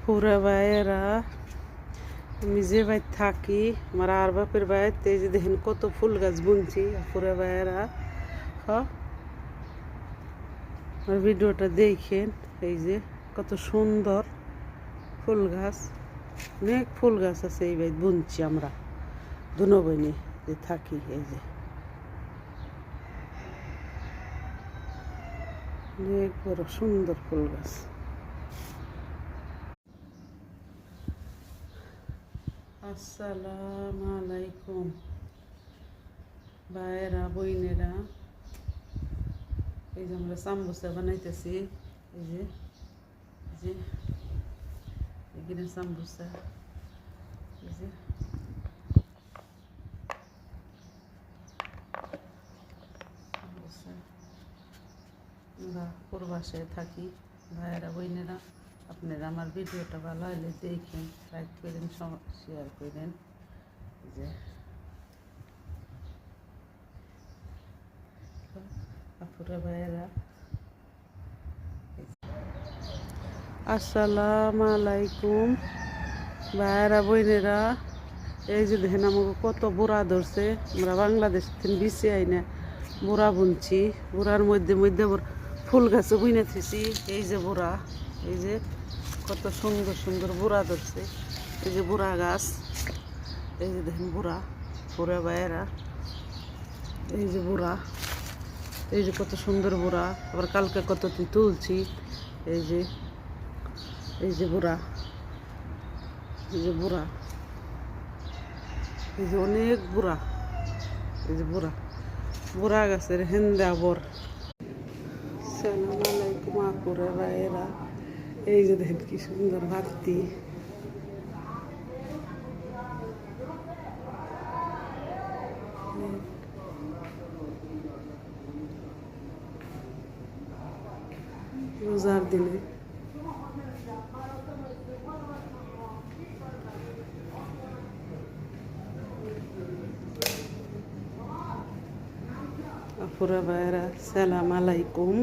পুরা ভাইয়েরা, আমি যে বাড়ি থাকি আমার আর বাপের বাড়িতে এই যে দেখেন কত ফুল গাছ বুনছি। পুরা ভাইয়েরা আমার ভিডিওটা দেখেন, এই যে কত সুন্দর ফুল গাছ, অনেক ফুল গাছ আছে এই বাড়ি বুনছি আমরা দুনো বোনে যে থাকি। এই যে অনেক বড় সুন্দর ফুল গাছ। আসসালামু আলাইকুম ভাইয়েরা বইনেরা, এই যে আমরা সাম্বুসা বানাইতেছি। এই যে এখানে সাম্বুসা, এই যে সাম্বুসা। আমরা প্রবাসে থাকি ভাইয়েরা বইনেরা, আপনারা আমার ভিডিওটা ভালো হলে দেখেন, লাইক করেন, শেয়ার করেন। যে আপুরা ভাইয়েরা, আসসালামু আলাইকুম ভাইয়েরা বইনেরা, এই যে দেখেন আমাকে কত বুড়া ধরছে। আমরা বাংলাদেশ থেকে বিছে আইনা বুড়া বুনছি, বুড়ার মধ্যে মধ্যে ফুল গাছে বুনে থেছি। এই যে বুড়া, এই যে কত সুন্দর সুন্দর বুড়া ধরছে। এই যে বুড়া গাছ, এই যে দেখেন বুড়া, পুরা ভাইয়েরা এই যে বুড়া, এই যে কত সুন্দর বুড়া। আবার কালকে কত তুলছি। এই যে বুড়া, এই যে বুড়া, এই যে অনেক বুড়া, এই যে বুড়া বুড়া গাছের হেন্দা বর। আসসালামু আলাইকুম আপুরা ভাইয়েরা, এই যে দেখেন কি সুন্দর ভাতি। রোজার দিনে আপুরা ভাইয়েরা, সালাম আলাইকুম।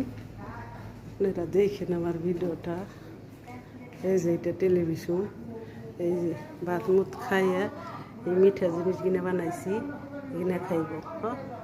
আপনারা দেখেন আমার ভিডিওটা। এই যে এটা টেলিভিশন, এই যে ভাত মুত খাইয়া এই মিঠা জিনিস কিনে বানাইছি, কিনে খাইব।